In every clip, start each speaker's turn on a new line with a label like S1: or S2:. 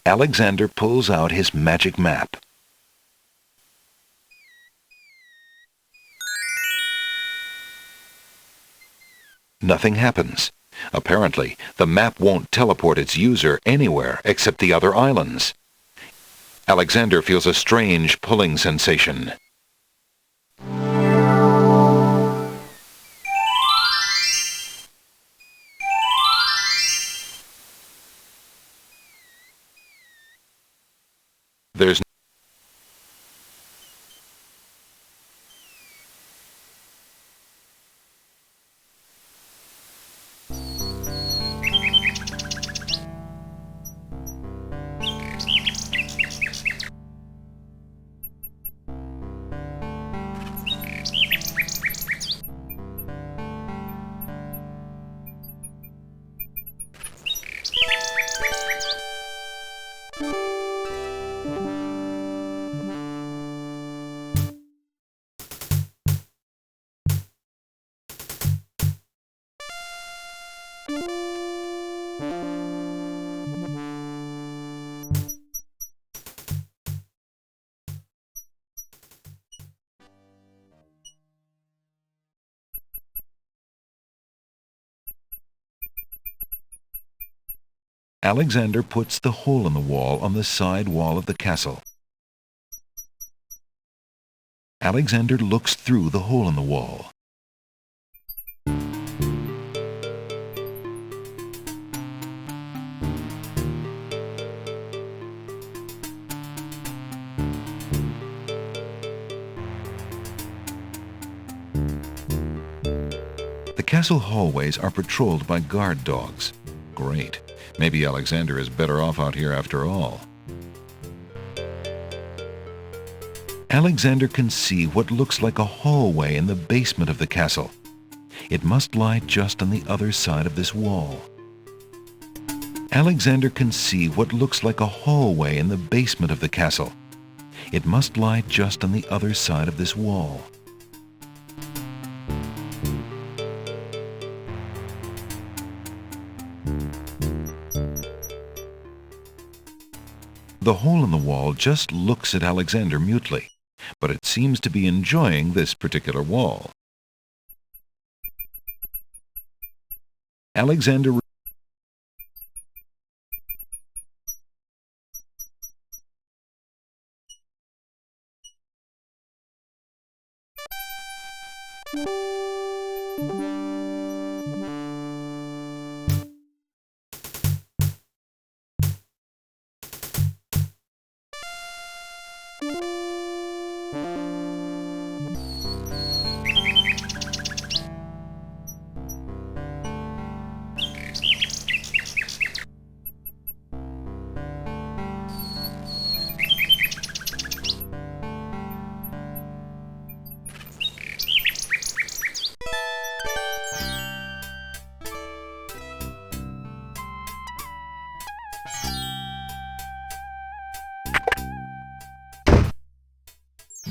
S1: Alexander pulls out his magic map. Nothing happens. Apparently, the map won't teleport its user anywhere except the other islands. Alexander feels a strange pulling sensation. There's Alexander puts the hole in the wall on the side wall of the castle. Alexander looks through the hole in the wall. The castle hallways are patrolled by guard dogs. Great. Maybe Alexander is better off out here after all. Alexander can see what looks like a hallway in the basement of the castle. It must lie just on the other side of this wall. Alexander can see what looks like a hallway in the basement of the castle. It must lie just on the other side of this wall. The hole in the wall just looks at Alexander mutely, but it seems to be enjoying this particular wall. Alexander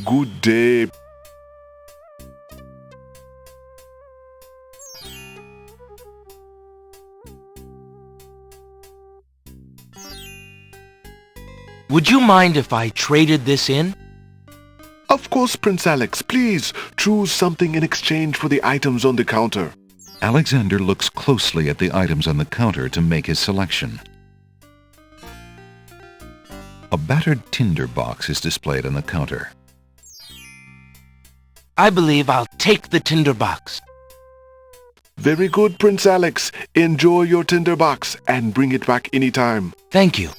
S2: Good day.
S3: Would you mind if I traded this in?
S2: Of course, Prince Alex. Please choose something in exchange for the items on the counter.
S1: Alexander looks closely at the items on the counter to make his selection. A battered tinder box is displayed on the counter.
S3: I believe I'll take the tinderbox.
S2: Very good, Prince Alex. Enjoy your tinderbox and bring it back anytime.
S3: Thank you.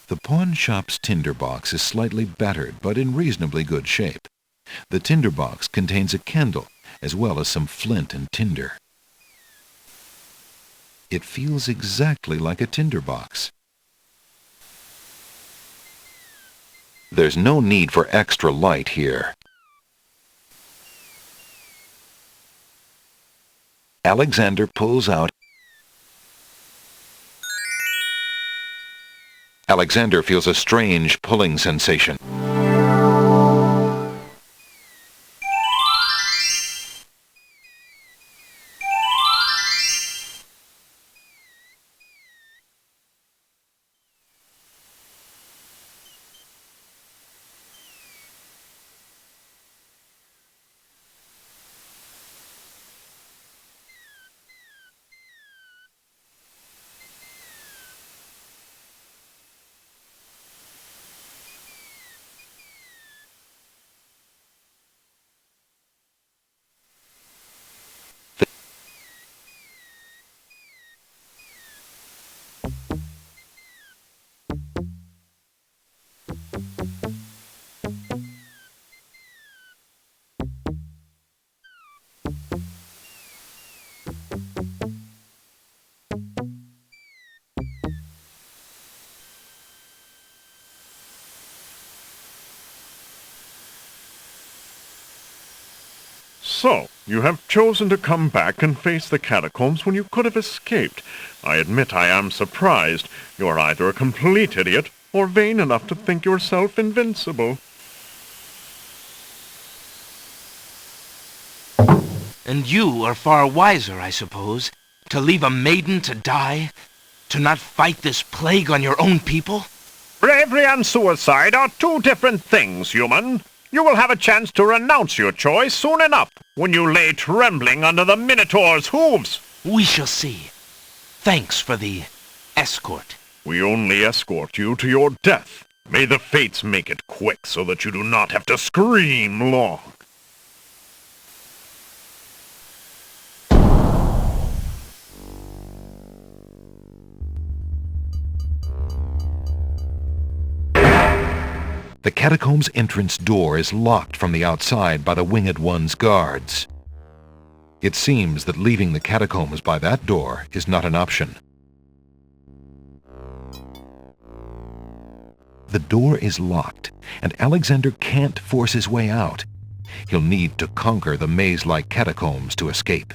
S1: The pawn shop's tinderbox is slightly battered, but in reasonably good shape. The tinderbox contains a candle, as well as some flint and tinder. It feels exactly like a tinderbox. There's no need for extra light here. Alexander pulls out. Alexander feels a strange pulling sensation.
S2: So, you have chosen to come back and face the catacombs when you could have escaped. I admit I am surprised. You are either a complete idiot or vain enough to think yourself invincible.
S3: And you are far wiser, I suppose, to leave a maiden to die? To not fight this plague on your own people?
S4: Bravery and suicide are two different things, human. You will have a chance to renounce your choice soon enough, when you lay trembling under the Minotaur's hooves.
S3: We shall see. Thanks for the escort.
S2: We only escort you to your death. May the fates make it quick so that you do not have to scream long.
S1: The catacomb's entrance door is locked from the outside by the Winged One's guards. It seems that leaving the catacombs by that door is not an option. The door is locked, and Alexander can't force his way out. He'll need to conquer the maze-like catacombs to escape.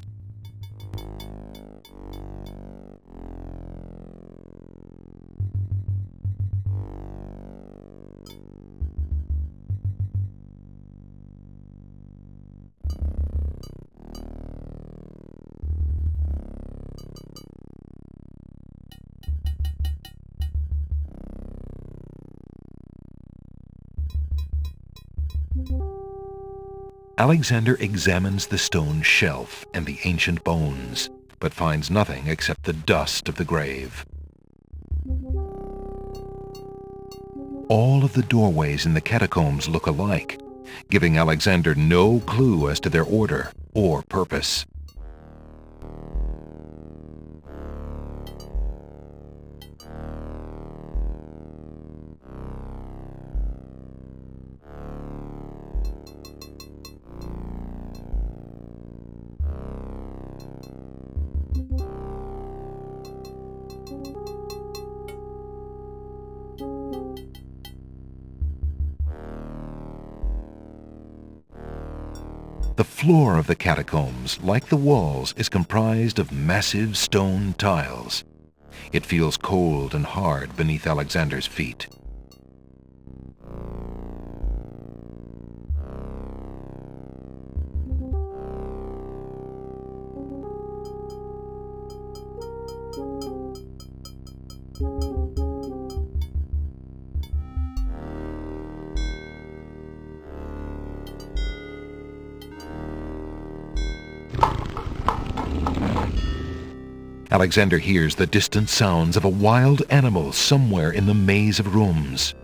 S1: Alexander examines the stone shelf and the ancient bones, but finds nothing except the dust of the grave. All of the doorways in the catacombs look alike, giving Alexander no clue as to their order or purpose. The floor of the catacombs, like the walls, is comprised of massive stone tiles. It feels cold and hard beneath Alexander's feet. Alexander hears the distant sounds of a wild animal somewhere in the maze of rooms.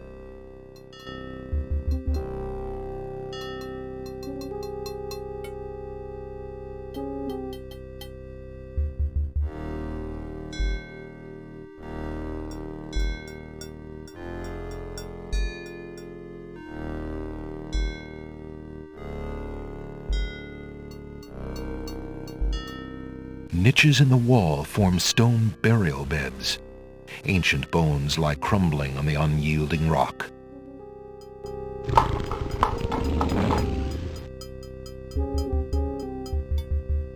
S1: Niches in the wall form stone burial beds. Ancient bones lie crumbling on the unyielding rock.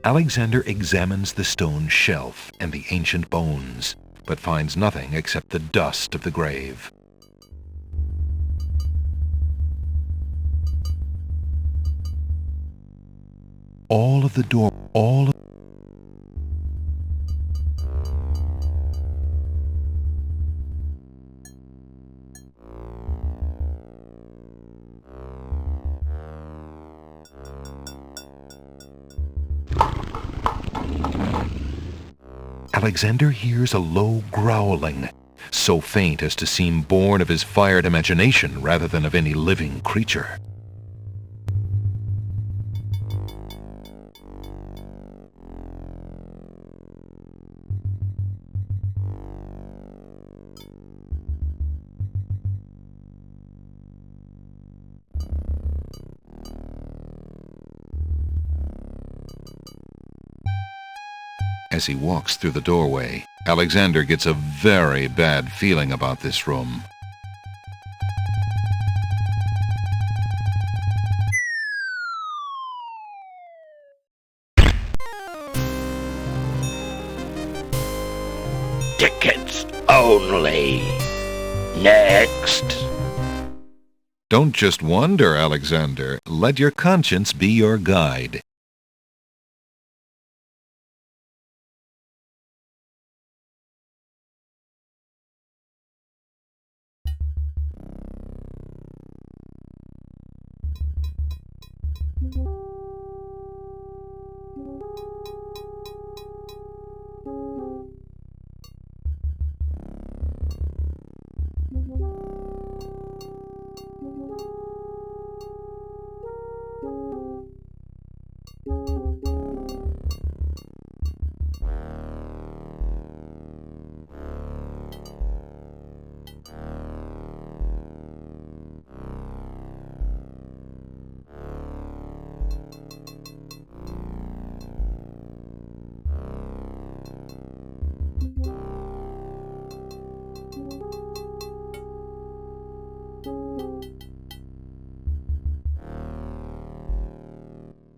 S1: Alexander examines the stone shelf and the ancient bones, but finds nothing except the dust of the grave. Alexander hears a low growling, so faint as to seem born of his fired imagination rather than of any living creature. As he walks through the doorway, Alexander gets a very bad feeling about this room.
S5: Tickets only. Next.
S1: Don't just wonder, Alexander. Let your conscience be your guide.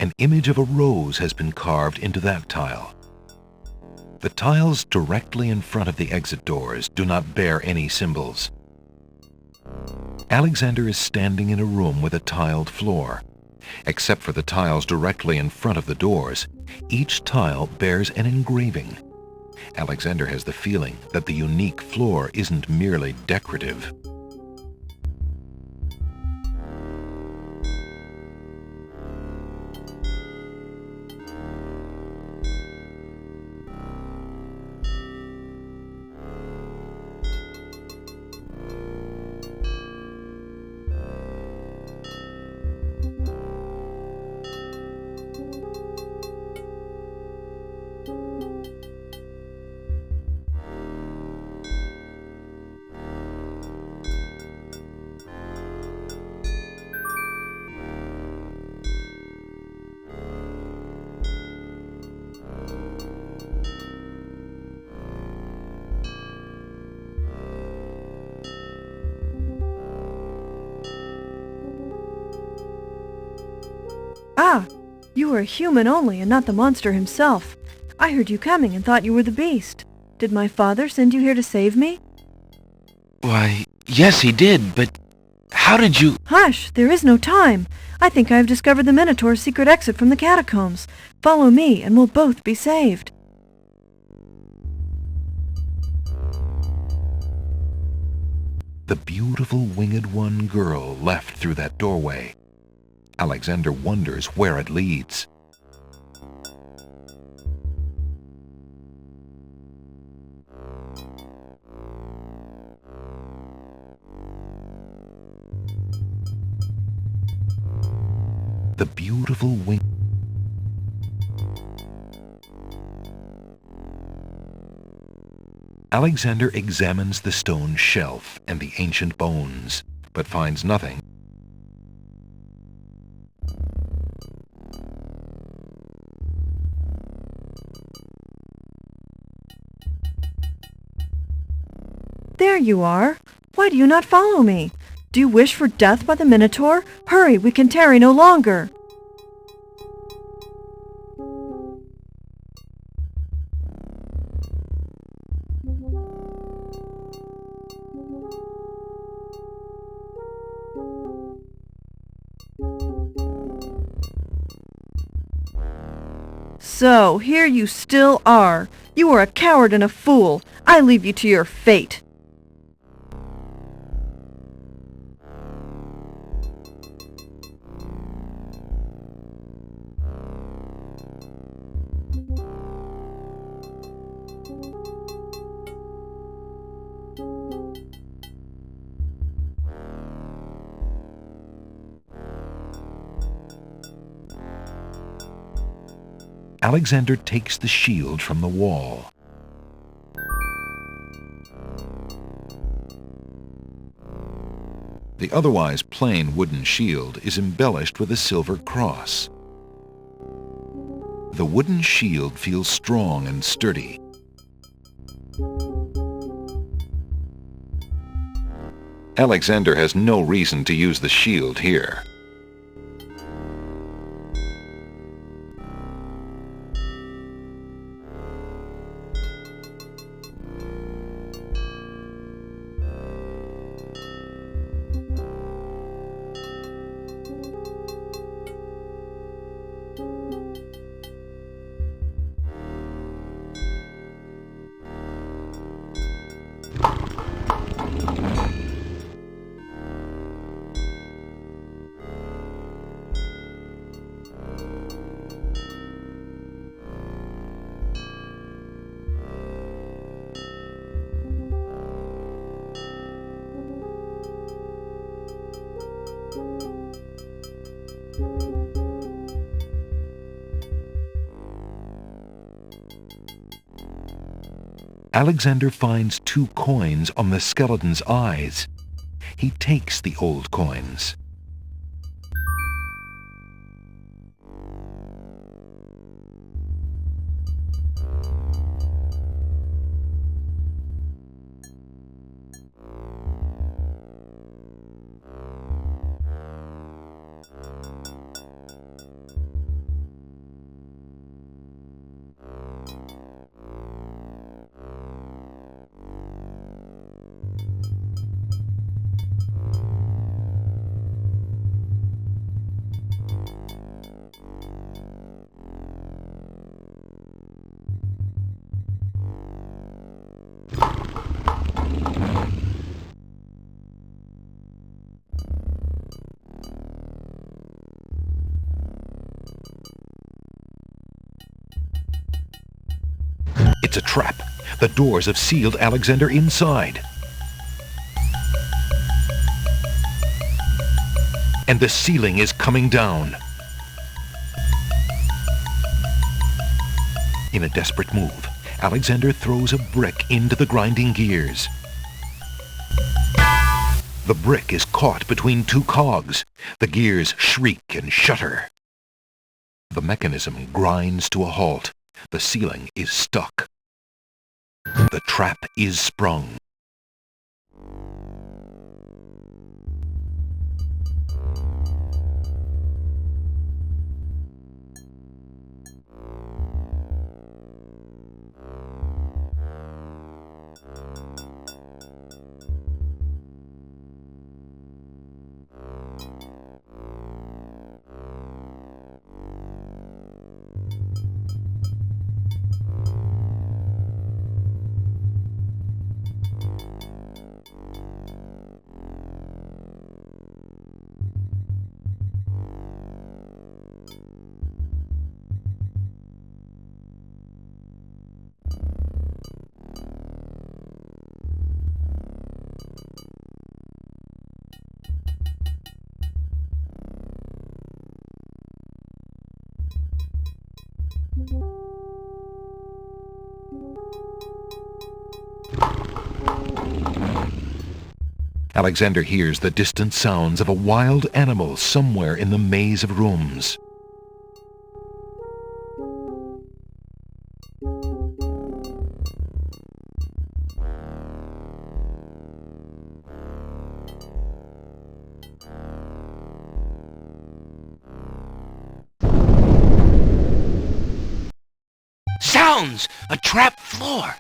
S1: An image of a rose has been carved into that tile. The tiles directly in front of the exit doors do not bear any symbols. Alexander is standing in a room with a tiled floor. Except for the tiles directly in front of the doors, each tile bears an engraving. Alexander has the feeling that the unique floor isn't merely decorative.
S6: Ah, you were a human only and not the monster himself. I heard you coming and thought you were the beast. Did my father send you here to save me?
S3: Why, yes, he did, but how did you...
S6: Hush, there is no time. I think I have discovered the Minotaur's secret exit from the catacombs. Follow me and we'll both be saved.
S1: The beautiful winged one girl left through that doorway. Alexander wonders where it leads. The beautiful wing... Alexander examines the stone shelf and the ancient bones, but finds nothing.
S6: There you are. Why do you not follow me? Do you wish for death by the Minotaur? Hurry, we can tarry no longer. So, here you still are. You are a coward and a fool. I leave you to your fate.
S1: Alexander takes the shield from the wall. The otherwise plain wooden shield is embellished with a silver cross. The wooden shield feels strong and sturdy. Alexander has no reason to use the shield here. Alexander finds 2 coins on the skeleton's eyes. He takes the old coins. It's a trap. The doors have sealed Alexander inside. And the ceiling is coming down. In a desperate move, Alexander throws a brick into the grinding gears. The brick is caught between 2 cogs. The gears shriek and shudder. The mechanism grinds to a halt. The ceiling is stuck. The trap is sprung. Alexander hears the distant sounds of a wild animal somewhere in the maze of rooms.
S3: grounds, a trap floor.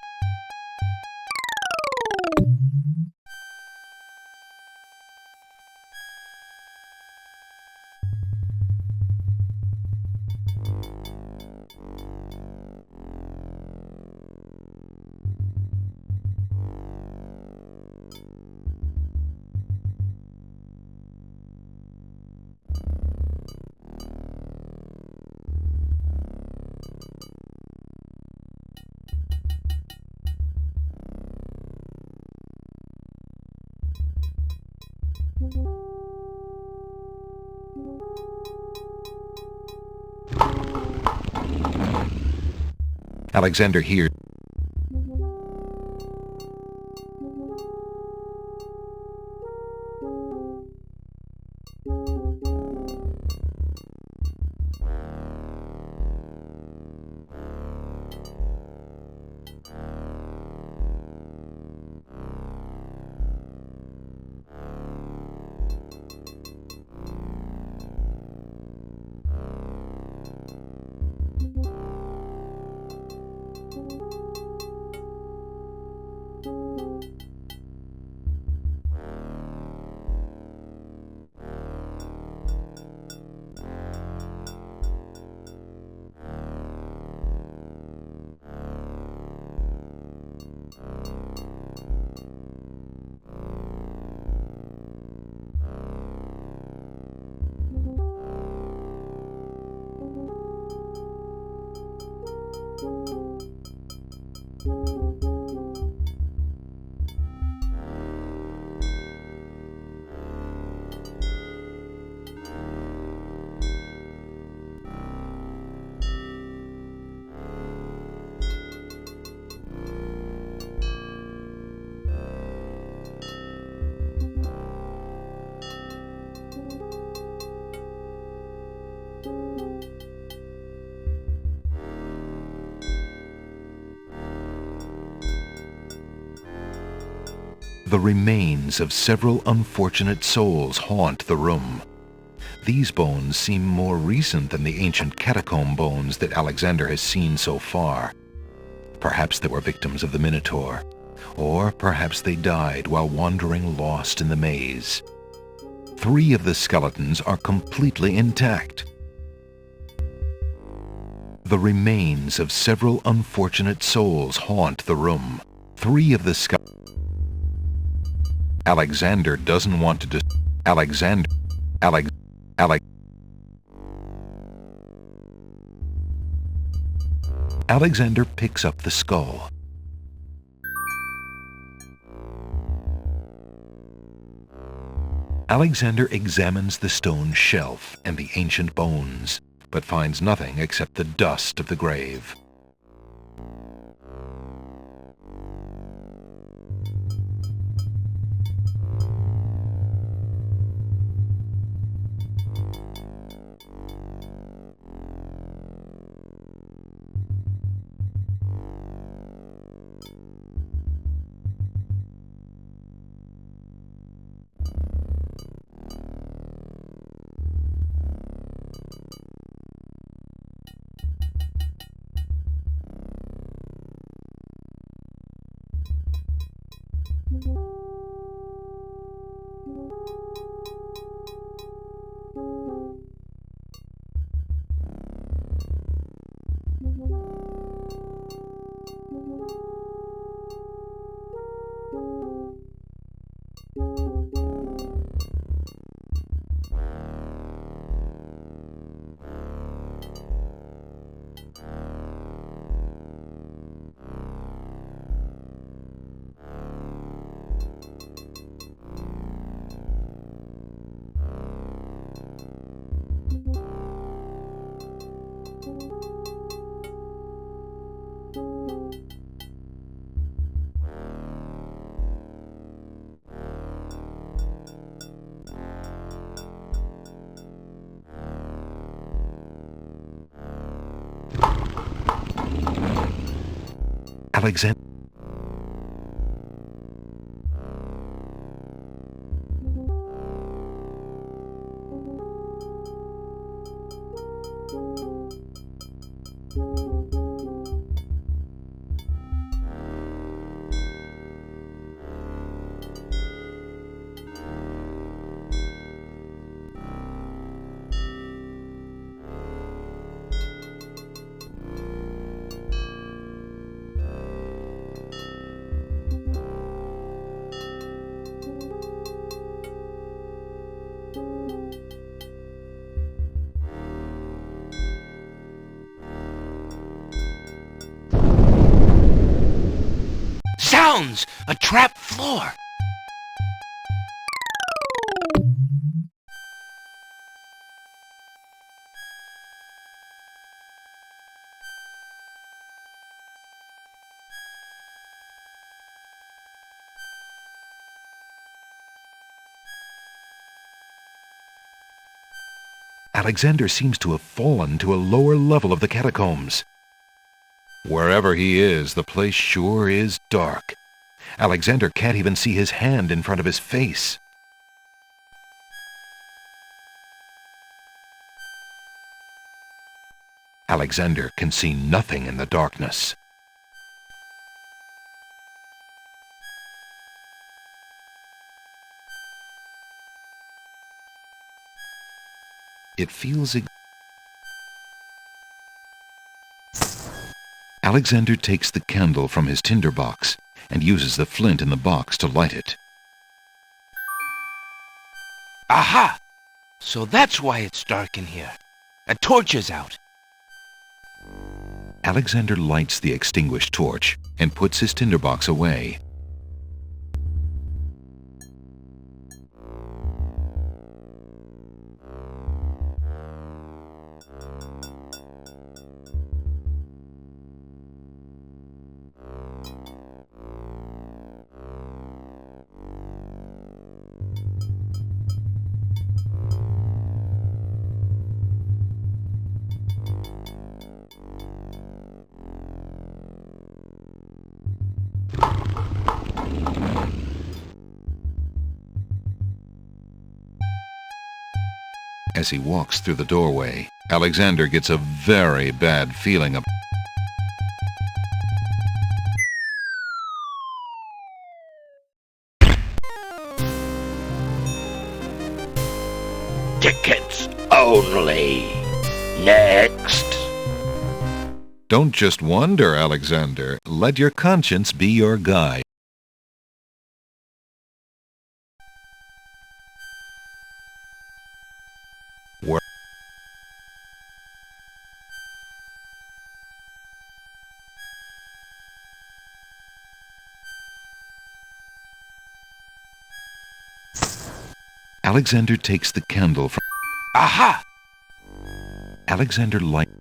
S1: Alexander hears the remains of several unfortunate souls haunt the room. These bones seem more recent than the ancient catacomb bones that Alexander has seen so far. Perhaps they were victims of the Minotaur, or perhaps they died while wandering lost in the maze. 3 of the skeletons are completely intact. The remains of several unfortunate souls haunt the room. 3 of the skeletons. Alexander doesn't want to Alexander picks up the skull. Alexander examines the stone shelf and the ancient bones, but finds nothing except the dust of the grave. Alexander.
S3: Sounds! A trap floor!
S1: Alexander seems to have fallen to a lower level of the catacombs. Wherever he is, the place sure is dark. Alexander can't even see his hand in front of his face. Alexander can see nothing in the darkness. It feels... Alexander takes the candle from his tinder box and uses the flint in the box to light it.
S3: Aha! So that's why it's dark in here. A torch is out.
S1: Alexander lights the extinguished torch and puts his tinderbox away. As he walks through the doorway, Alexander gets a very bad feeling of...
S5: Tickets only. Next.
S1: Don't just wonder, Alexander. Let your conscience be your guide. Alexander takes the candle from...
S3: Aha!
S1: Alexander lights...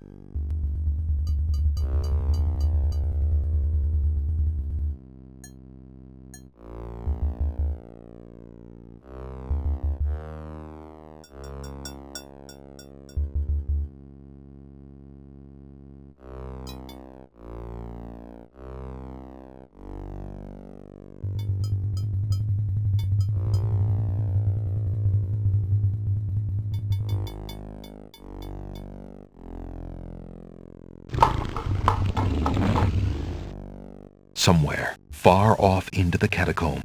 S1: somewhere, far off into the catacomb.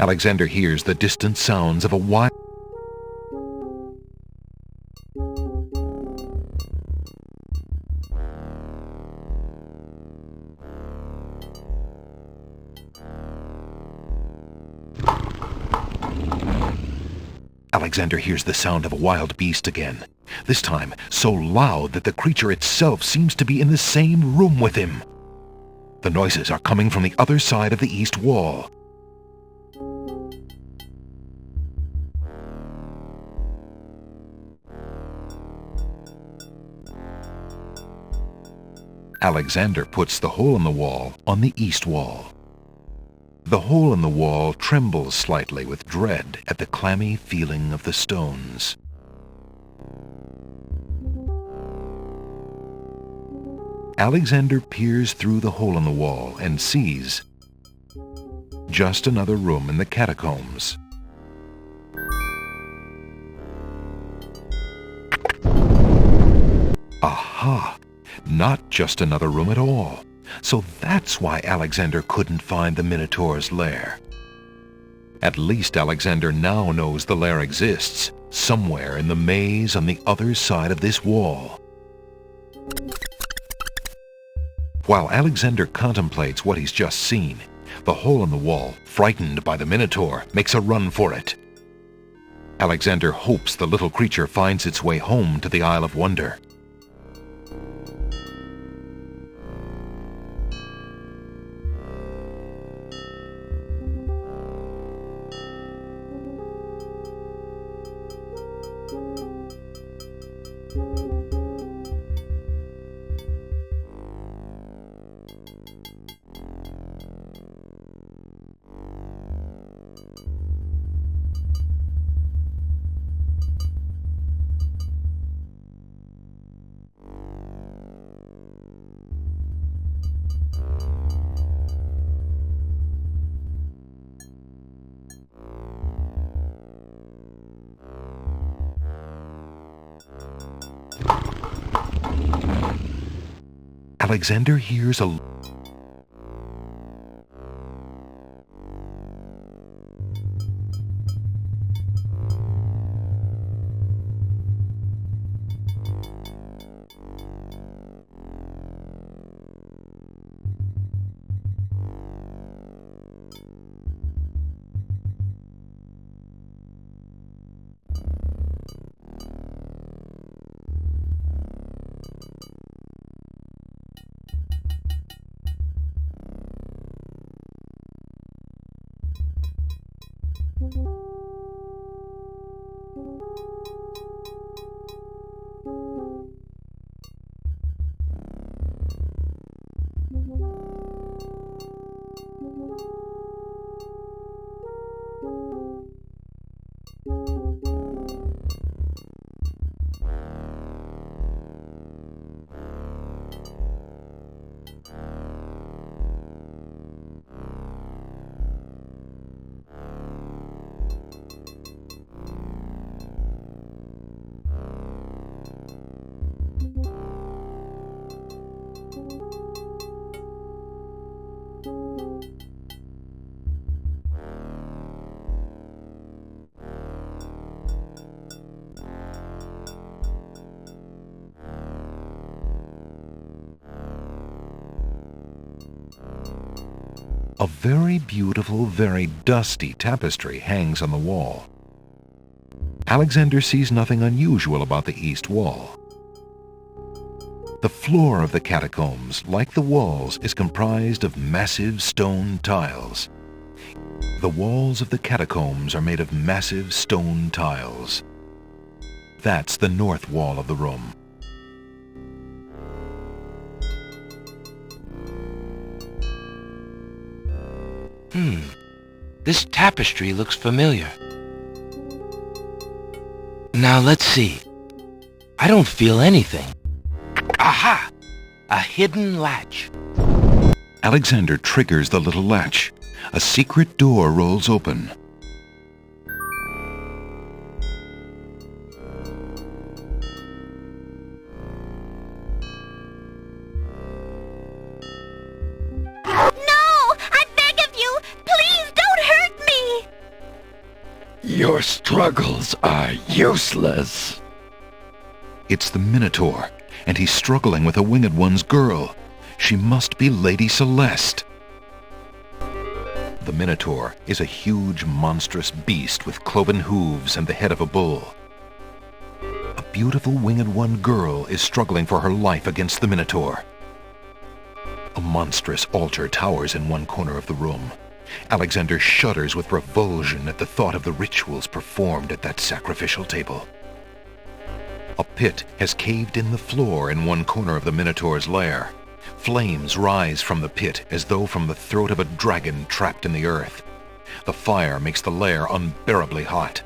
S1: Alexander hears the distant sounds of a wild... Alexander hears the sound of a wild beast again, this time so loud that the creature itself seems to be in the same room with him. The noises are coming from the other side of the east wall. Alexander puts the hole in the wall on the east wall. The hole in the wall trembles slightly with dread at the clammy feeling of the stones. Alexander peers through the hole in the wall and sees just another room in the catacombs. Aha! Not just another room at all. So that's why Alexander couldn't find the Minotaur's lair. At least Alexander now knows the lair exists, somewhere in the maze on the other side of this wall. While Alexander contemplates what he's just seen, the hole in the wall, frightened by the Minotaur, makes a run for it. Alexander hopes the little creature finds its way home to the Isle of Wonder. Alexander hears a very beautiful, very dusty tapestry hangs on the wall. Alexander sees nothing unusual about the east wall. The floor of the catacombs, like the walls, is comprised of massive stone tiles. The walls of the catacombs are made of massive stone tiles. That's the north wall of the room.
S3: This tapestry looks familiar. Now let's see. I don't feel anything. Aha! A hidden latch.
S1: Alexander triggers the little latch. A secret door rolls open.
S5: Your struggles are useless.
S1: It's the Minotaur, and he's struggling with a Winged One's girl. She must be Lady Celeste. The Minotaur is a huge, monstrous beast with cloven hooves and the head of a bull. A beautiful Winged One girl is struggling for her life against the Minotaur. A monstrous altar towers in one corner of the room. Alexander shudders with revulsion at the thought of the rituals performed at that sacrificial table. A pit has caved in the floor in one corner of the Minotaur's lair. Flames rise from the pit as though from the throat of a dragon trapped in the earth. The fire makes the lair unbearably hot.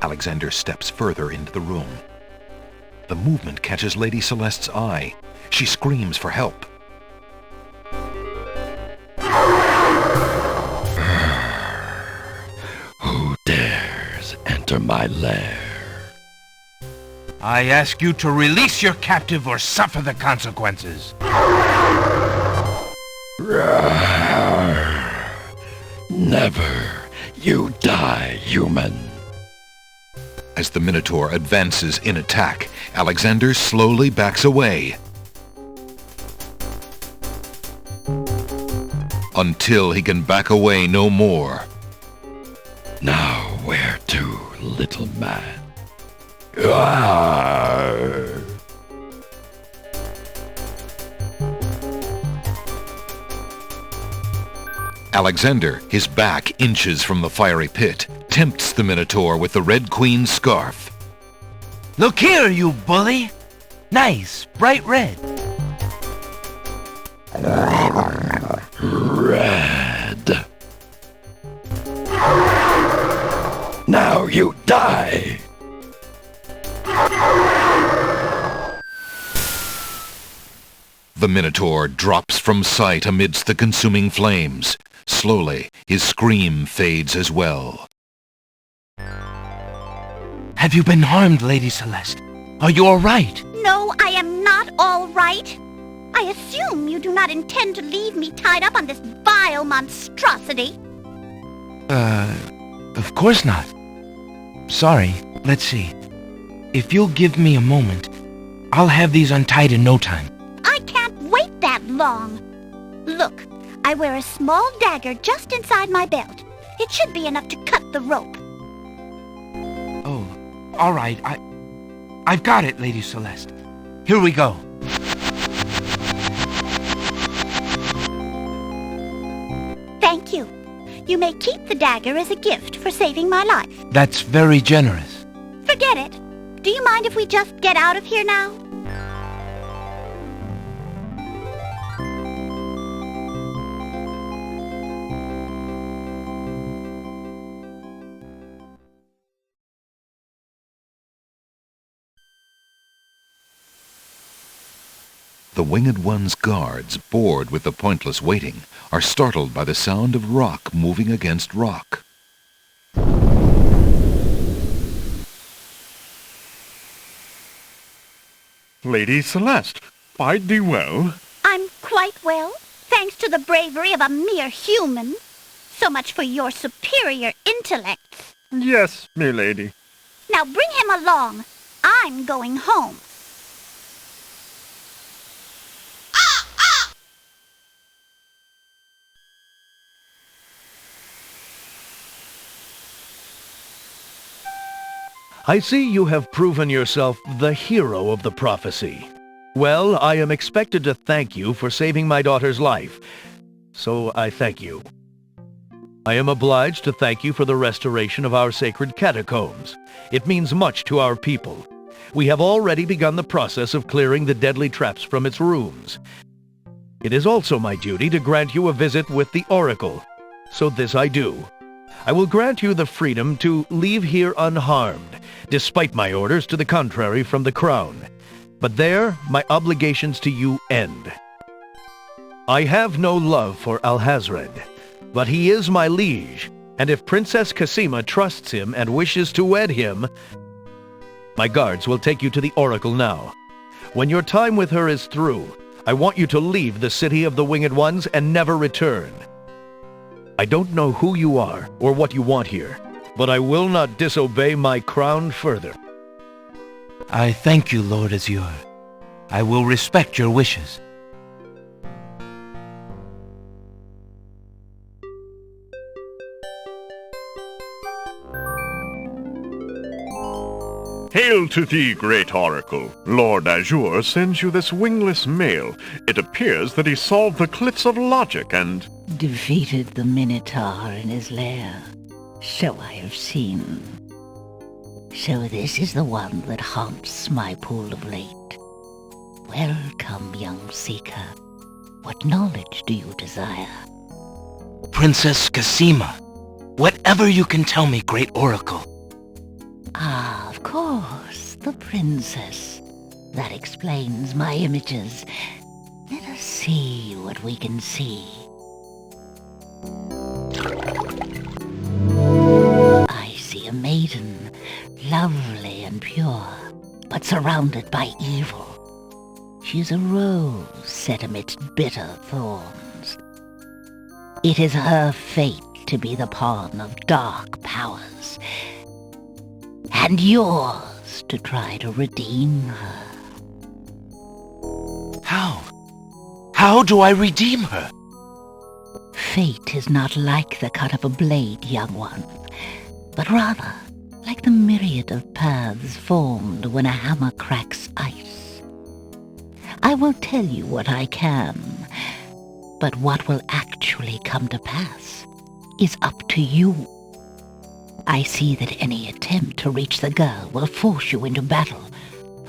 S1: Alexander steps further into the room. The movement catches Lady Celeste's eye. She screams for help.
S5: Who dares enter my lair?
S3: I ask you to release your captive or suffer the consequences.
S5: Rawr. Never. You die, human.
S1: As the Minotaur advances in attack, Alexander slowly backs away. Until he can back away no more.
S5: Now where to, little man? Rawr.
S1: Alexander, his back inches from the fiery pit, tempts the Minotaur with the Red Queen's scarf.
S3: Look here, you bully! Nice, bright red.
S5: Red. Now you die!
S1: The Minotaur drops from sight amidst the consuming flames. Slowly, his scream fades as well.
S3: Have you been harmed, Lady Celeste? Are you all right?
S7: No, I am not all right. I assume you do not intend to leave me tied up on this vile monstrosity.
S3: Of course not. Sorry, let's see. If you'll give me a moment, I'll have these untied in no time.
S7: I can't wait that long. Look, I wear a small dagger just inside my belt. It should be enough to cut the rope.
S3: Oh, all right. I've got it, Lady Celeste. Here we go.
S7: Thank you. You may keep the dagger as a gift for saving my life.
S3: That's very generous.
S7: Forget it. Do you mind if we just get out of here now?
S1: The Winged One's guards, bored with the pointless waiting, are startled by the sound of rock moving against rock.
S2: Lady Celeste, bide thee well.
S7: I'm quite well, thanks to the bravery of a mere human. So much for your superior intellects.
S2: Yes, milady.
S7: Now bring him along. I'm going home.
S8: I see you have proven yourself the hero of the prophecy. Well, I am expected to thank you for saving my daughter's life, so I thank you. I am obliged to thank you for the restoration of our sacred catacombs. It means much to our people. We have already begun the process of clearing the deadly traps from its rooms. It is also my duty to grant you a visit with the Oracle, so this I do. I will grant you the freedom to leave here unharmed, despite my orders to the contrary from the Crown. But there, my obligations to you end. I have no love for Alhazred, but he is my liege, and if Princess Cassima trusts him and wishes to wed him, my guards will take you to the Oracle now. When your time with her is through, I want you to leave the City of the Winged Ones and never return. I don't know who you are or what you want here, but I will not disobey my crown further.
S3: I thank you, Lord Azure. I will respect your wishes.
S2: Hail to thee, great oracle. Lord Azure sends you this wingless mail. It appears that he solved the cliffs of logic and...
S9: defeated the Minotaur in his lair. So I have seen. So this is the one that haunts my pool of late. Welcome, young seeker. What knowledge do you desire?
S3: Princess Cassima, whatever you can tell me, great oracle.
S9: Ah, of course, the princess. That explains my images. Let us see what we can see. I see a maiden, lovely and pure. but surrounded by evil. She is a rose set amidst bitter thorns. It is her fate to be the pawn of dark powers, and yours to try to redeem her.
S3: How? How do I redeem her?
S9: Fate is not like the cut of a blade, young one, but rather like the myriad of paths formed when a hammer cracks ice. I will tell you what I can, but what will actually come to pass is up to you. I see that any attempt to reach the girl will force you into battle,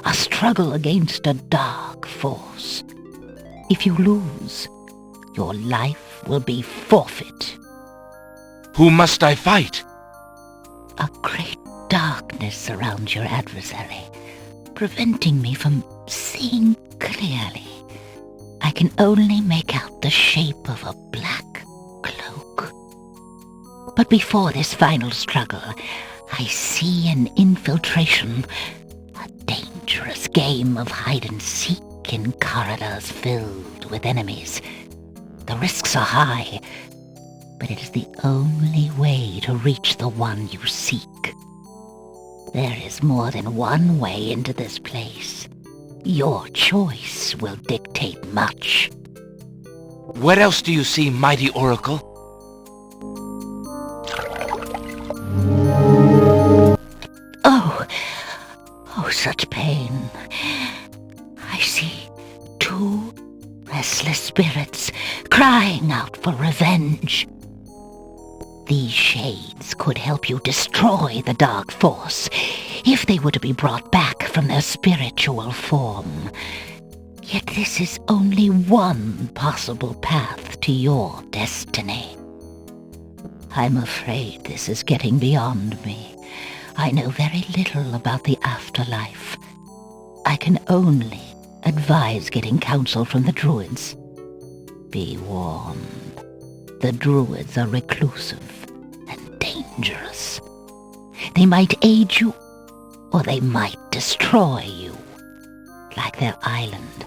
S9: a struggle against a dark force. If you lose, your life will be forfeit.
S3: Who must I fight?
S9: A great darkness surrounds your adversary, preventing me from seeing clearly. I can only make out the shape of a black cloak. But before this final struggle, I see an infiltration, a dangerous game of hide-and-seek in corridors filled with enemies. The risks are high, but it is the only way to reach the one you seek. There is more than one way into this place. Your choice will dictate much.
S3: What else do you see, mighty Oracle?
S9: Oh, such pain. I see two restless spirits crying out for revenge. These shades could help you destroy the dark force if they were to be brought back from their spiritual form. Yet this is only one possible path to your destiny. I'm afraid this is getting beyond me. I know very little about the afterlife. I can only advise getting counsel from the druids. Be warned. The druids are reclusive and dangerous. They might aid you, or they might destroy you. Like their island,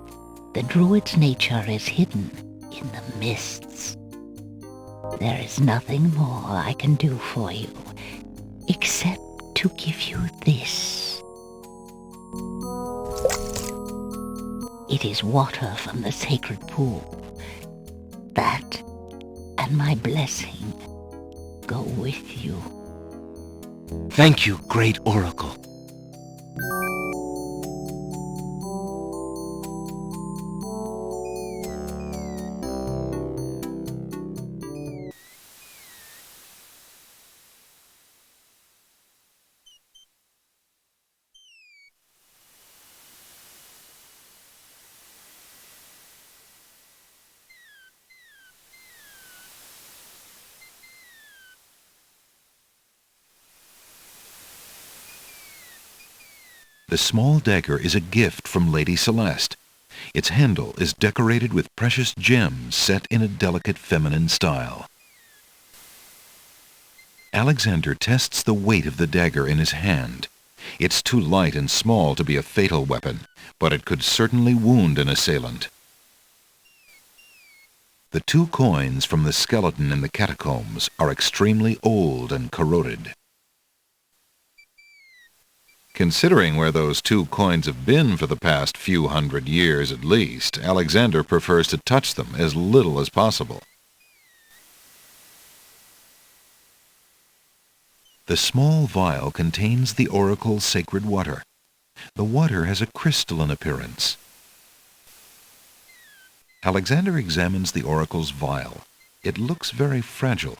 S9: the druid's nature is hidden in the mists. There is nothing more I can do for you, except to give you this. It is water from the sacred pool. That and my blessing go with you.
S3: Thank you, great Oracle.
S1: The small dagger is a gift from Lady Celeste. Its handle is decorated with precious gems set in a delicate feminine style. Alexander tests the weight of the dagger in his hand. It's too light and small to be a fatal weapon, but it could certainly wound an assailant. The 2 coins from the skeleton in the catacombs are extremely old and corroded. Considering where those 2 coins have been for the past few hundred years at least, Alexander prefers to touch them as little as possible. The small vial contains the oracle's sacred water. The water has a crystalline appearance. Alexander examines the oracle's vial. It looks very fragile.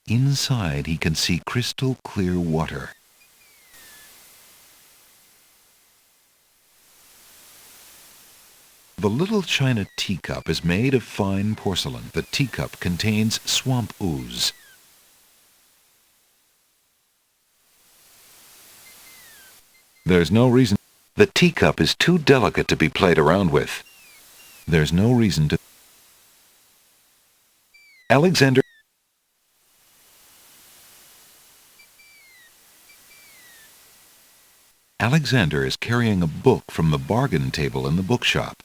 S1: Inside he can see crystal clear water. The little china teacup is made of fine porcelain. The teacup contains swamp ooze. There's no reason. The teacup is too delicate to be played around with. There's no reason to. Alexander. Alexander is carrying a book from the bargain table in the bookshop.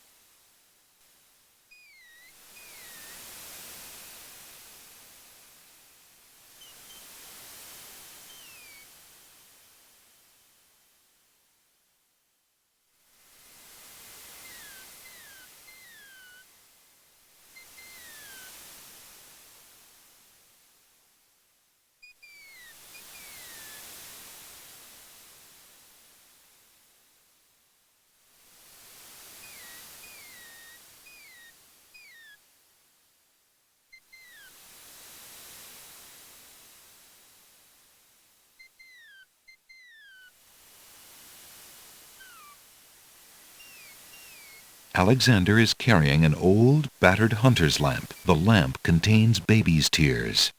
S1: Alexander is carrying an old, battered hunter's lamp. The lamp contains baby's tears.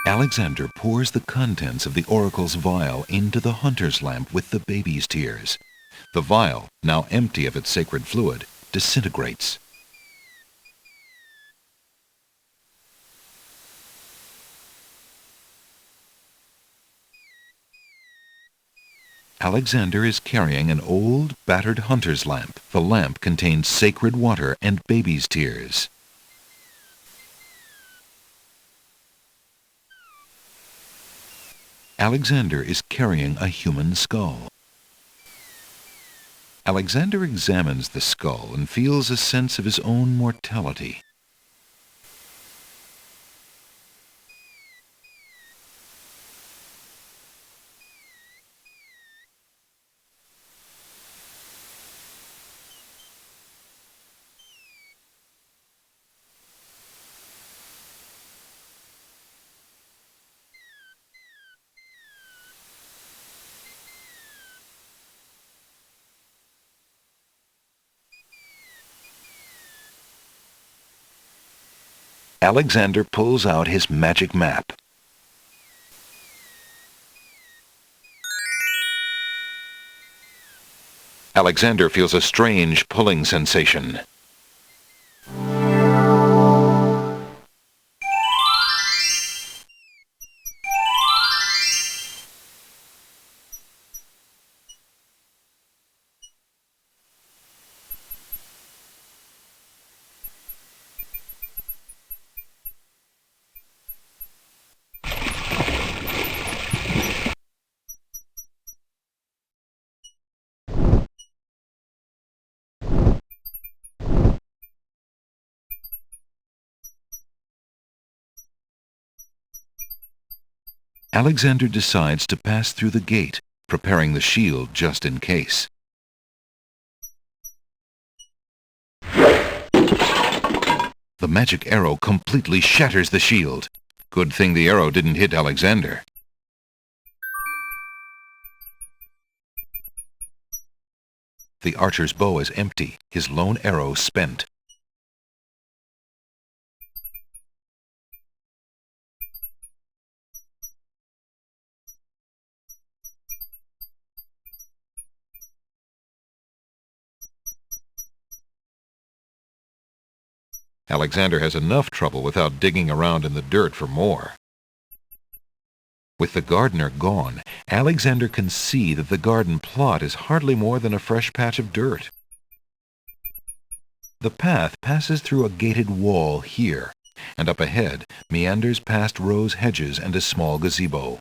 S1: Alexander pours the contents of the oracle's vial into the hunter's lamp with the baby's tears. The vial, now empty of its sacred fluid, disintegrates. Alexander is carrying an old, battered hunter's lamp. The lamp contains sacred water and baby's tears. Alexander is carrying a human skull. Alexander examines the skull and feels a sense of his own mortality. Alexander pulls out his magic map. Alexander feels a strange pulling sensation. Alexander decides to pass through the gate, preparing the shield just in case. The magic arrow completely shatters the shield. Good thing the arrow didn't hit Alexander. The archer's bow is empty, his lone arrow spent. Alexander has enough trouble without digging around in the dirt for more. With the gardener gone, Alexander can see that the garden plot is hardly more than a fresh patch of dirt. The path passes through a gated wall here, and up ahead meanders past rose hedges and a small gazebo.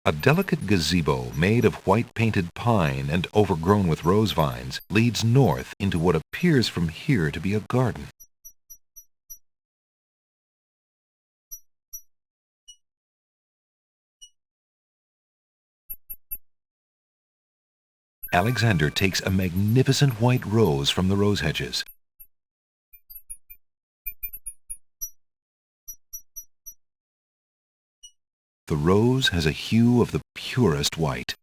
S1: A delicate gazebo made of white-painted pine and overgrown with rose vines leads north into what appears from here to be a garden. Alexander takes a magnificent white rose from the rose hedges. The rose has a hue of the purest white.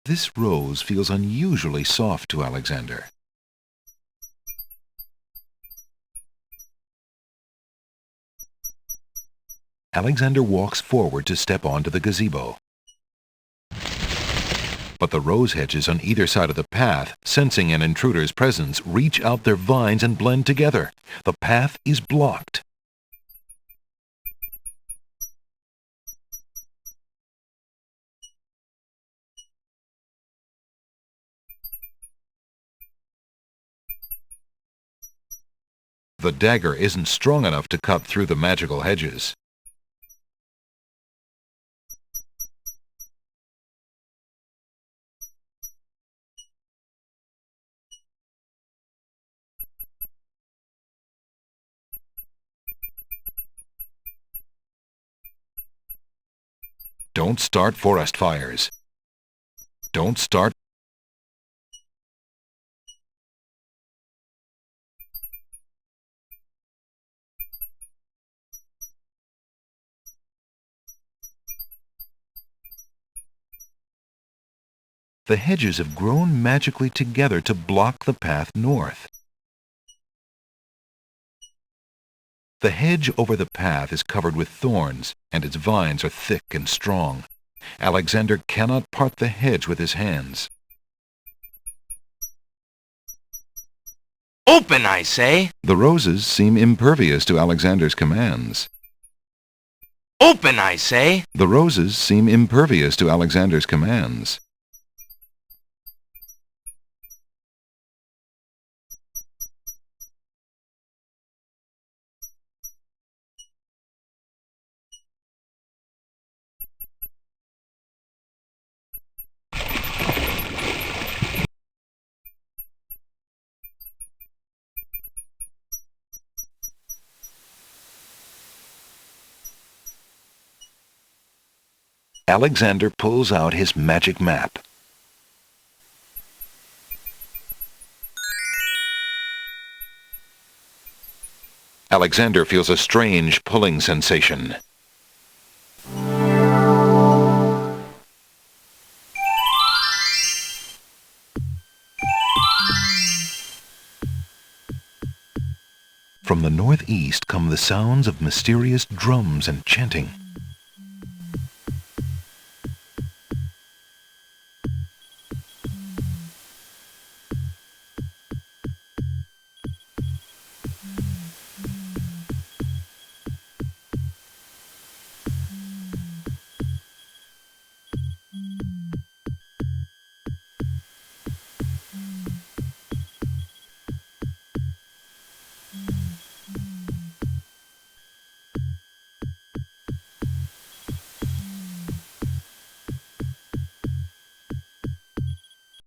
S1: This rose feels unusually soft to Alexander. Alexander walks forward to step onto the gazebo. But the rose hedges on either side of the path, sensing an intruder's presence, reach out their vines and blend together. The path is blocked. The dagger isn't strong enough to cut through the magical hedges. Don't start forest fires. Don't start. The hedges have grown magically together to block the path north. The hedge over the path is covered with thorns, and its vines are thick and strong. Alexander cannot part the hedge with his hands.
S3: Open, I say!
S1: The roses seem impervious to Alexander's commands.
S3: Open, I say!
S1: The roses seem impervious to Alexander's commands. Alexander pulls out his magic map. Alexander feels a strange pulling sensation. From the northeast come the sounds of mysterious drums and chanting.